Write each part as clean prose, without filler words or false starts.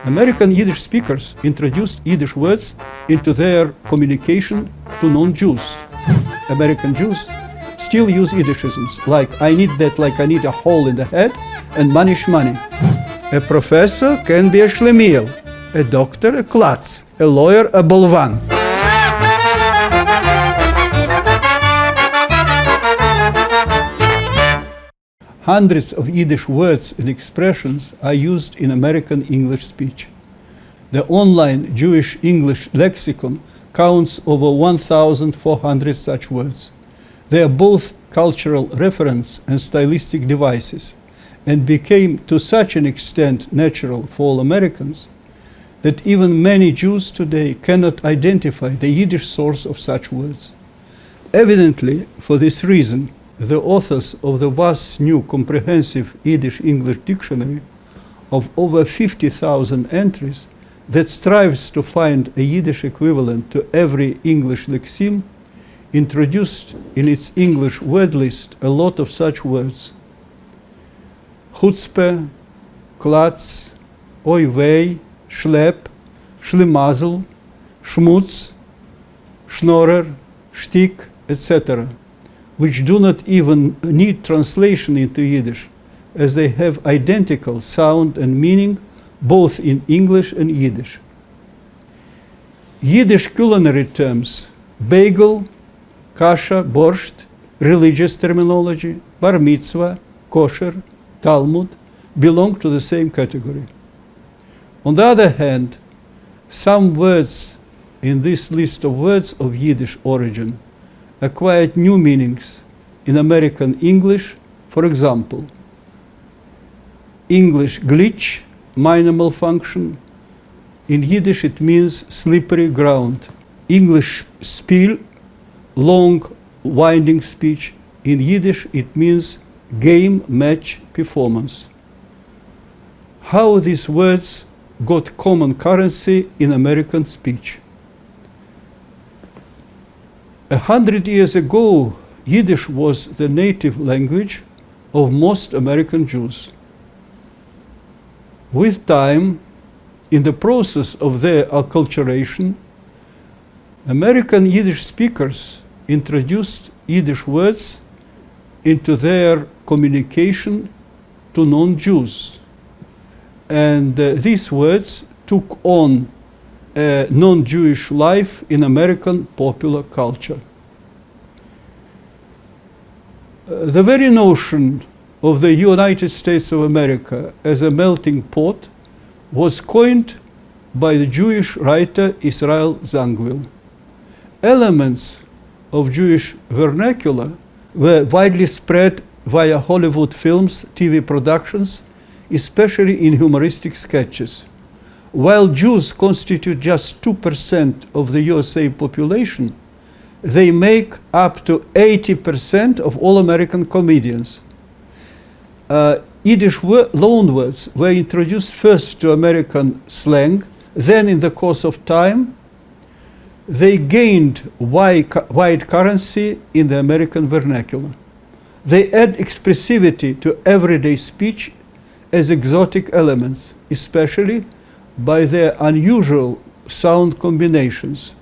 American Yiddish speakers introduced Yiddish words into their communication to non-Jews. American Jews still use Yiddishisms like I need that, like I need a hole in the head, and money shmoney. A professor can be a shlemiel, a doctor a klutz, a lawyer a bolvan. Hundreds of Yiddish words and expressions are used in American English speech. The online Jewish English lexicon counts over 1,400 such words. They are both cultural referents and stylistic devices, and became to such an extent natural for all Americans that even many Jews today cannot identify the Yiddish source of such words. Evidently, for this reason, the authors of the vast new comprehensive Yiddish-English dictionary of over 50,000 entries that strives to find a Yiddish equivalent to every English lexeme introduced in its English word list a lot of such words: chutzpah, klutz, oy vey, schlep, schlimazel, schmutz, schnorrer, shtick, etc., which do not even need translation into Yiddish, as they have identical sound and meaning both in English and Yiddish. Yiddish culinary terms, bagel, kasha, borscht, religious terminology, bar mitzvah, kosher, Talmud, belong to the same category. On the other hand, some words in this list of words of Yiddish origin acquired new meanings in American English. For example, English glitch, minor malfunction. In Yiddish it means slippery ground. English spiel, long winding speech. In Yiddish it means game, match, performance. How these words got common currency in American speech. 100 years ago, Yiddish was the native language of most American Jews. With time, in the process of their acculturation, American Yiddish speakers introduced Yiddish words into their communication to non-Jews. And these words took on a non-Jewish life in American popular culture. The very notion of the United States of America as a melting pot was coined by the Jewish writer Israel Zangwill. Elements of Jewish vernacular were widely spread via Hollywood films, TV productions, especially in humoristic sketches. While Jews constitute just 2% of the USA population, they make up to 80% of all American comedians. Yiddish loanwords were introduced first to American slang, then in the course of time, they gained wide currency in the American vernacular. They add expressivity to everyday speech as exotic elements, especially by their unusual sound combinations,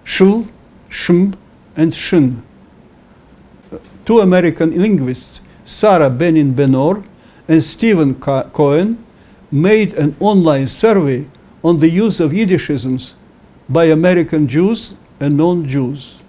shl, shm, and shin. Two American linguists, Sarah Benin-Benor and Stephen Cohen, made an online survey on the use of Yiddishisms by American Jews and non-Jews.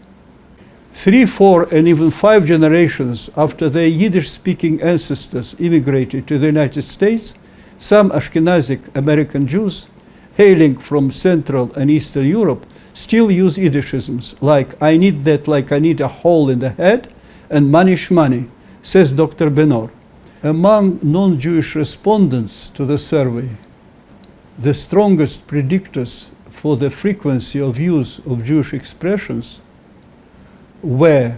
3, 4, and even 5 generations after their Yiddish-speaking ancestors immigrated to the United States, some Ashkenazic American Jews, hailing from Central and Eastern Europe, still use Yiddishisms like I need that, like I need a hole in the head, and money shmoney, says Dr. Benor. Among non-Jewish respondents to the survey, the strongest predictors for the frequency of use of Jewish expressions were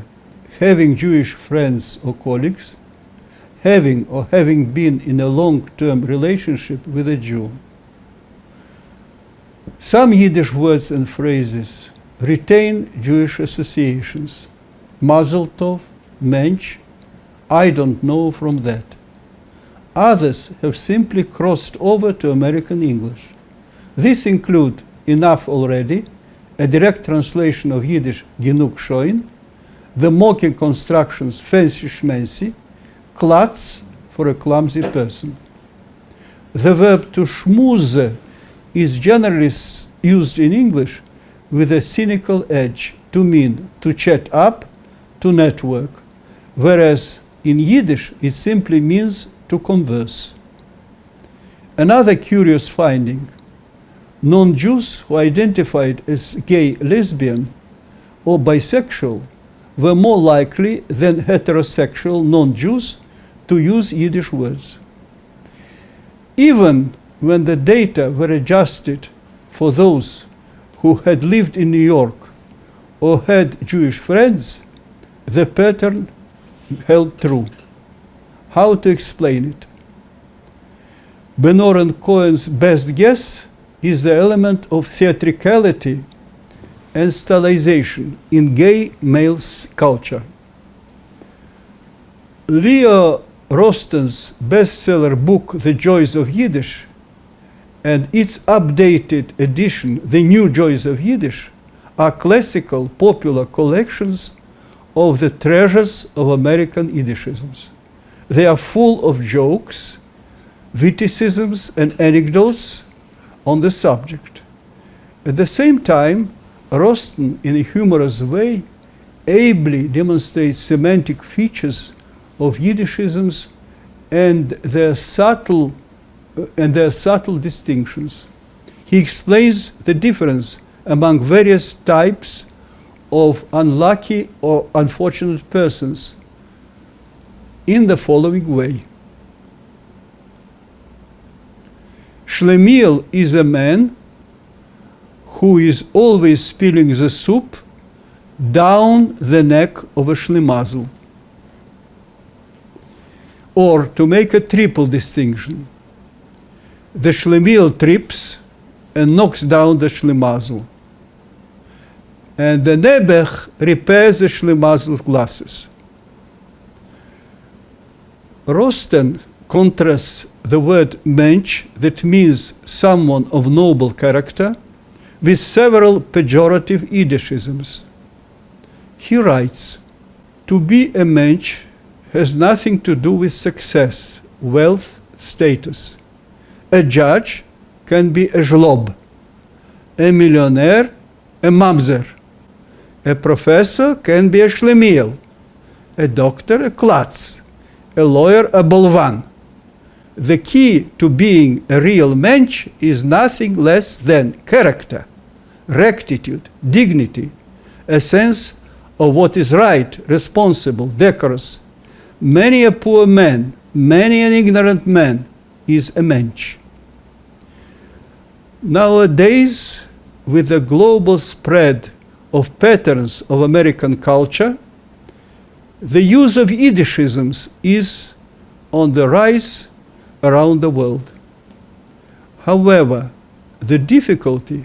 having Jewish friends or colleagues, having or having been in a long-term relationship with a Jew. Some Yiddish words and phrases retain Jewish associations. Mazel tov, mensch, I don't know from that. Others have simply crossed over to American English. These include Enough Already, a direct translation of Yiddish Genug Schoin, the mocking constructions Fancy Schmancy, Klatz for a clumsy person. The verb to schmooze is generally used in English with a cynical edge to mean to chat up, to network, whereas in Yiddish it simply means to converse. Another curious finding: non-Jews who identified as gay, lesbian, or bisexual were more likely than heterosexual non-Jews to use Yiddish words. Even when the data were adjusted for those who had lived in New York or had Jewish friends, the pattern held true. How to explain it? Benor and Cohen's best guess is the element of theatricality and stylization in gay male culture. Leo Rosten's bestseller book, The Joys of Yiddish, and its updated edition, The New Joys of Yiddish, are classical, popular collections of the treasures of American Yiddishisms. They are full of jokes, witticisms, and anecdotes on the subject. At the same time, Rosten, in a humorous way, ably demonstrates semantic features of Yiddishisms and their subtle distinctions. He explains the difference among various types of unlucky or unfortunate persons in the following way. Schlemiel is a man who is always spilling the soup down the neck of a schlemazel. Or, to make a triple distinction, the schlemiel trips and knocks down the schlemazel, and the nebech repairs the schlemazel's glasses. Rosten contrasts the word mensch, that means someone of noble character, with several pejorative Yiddishisms. He writes, to be a mensch has nothing to do with success, wealth, status. A judge can be a zlob, a millionaire, a mamzer. A professor can be a schlemiel, a doctor, a klatz, a lawyer, a bolvan. The key to being a real mensch is nothing less than character, rectitude, dignity, a sense of what is right, responsible, decorous. Many a poor man, many an ignorant man is a mensch. Nowadays, with the global spread of patterns of American culture, the use of Yiddishisms is on the rise around the world. However, the difficulty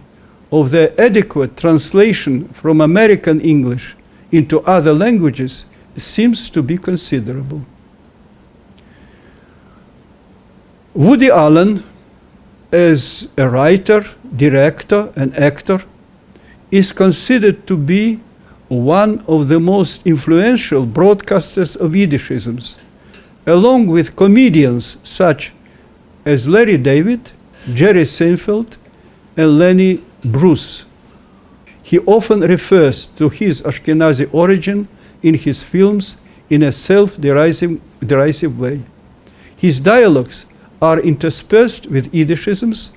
of their adequate translation from American English into other languages seems to be considerable. Woody Allen, as a writer, director, and actor, is considered to be one of the most influential broadcasters of Yiddishisms, along with comedians such as Larry David, Jerry Seinfeld, and Lenny Bruce. He often refers to his Ashkenazi origin in his films in a self-derisive way. His dialogues are interspersed with Yiddishisms,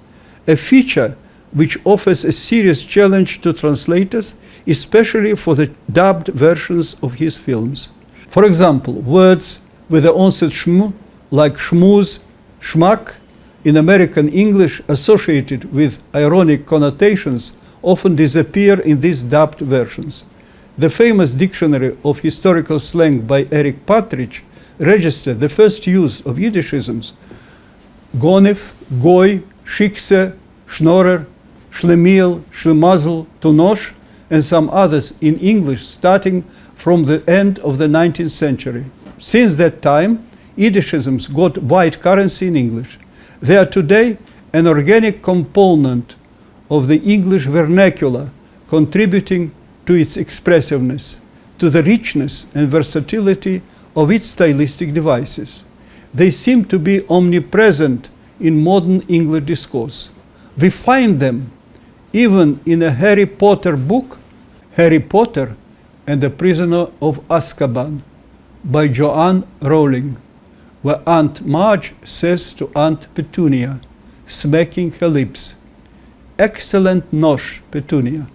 a feature which offers a serious challenge to translators, especially for the dubbed versions of his films. For example, words with the onset shm, like schmooze, schmuck, in American English associated with ironic connotations, often disappear in these dubbed versions. The famous Dictionary of Historical Slang by Eric Partridge registered the first use of Yiddishisms: gonef, goy, shikse, schnorrer, schlemiel, schlemazel, tunosh, and some others in English starting from the end of the 19th century. Since that time, Yiddishisms got wide currency in English. They are today an organic component of the English vernacular, contributing to its expressiveness, to the richness and versatility of its stylistic devices. They seem to be omnipresent in modern English discourse. We find them even in a Harry Potter book, Harry Potter and the Prisoner of Azkaban, by Joanne Rowling, where Aunt Marge says to Aunt Petunia, smacking her lips, "Excellent nosh, Petunia."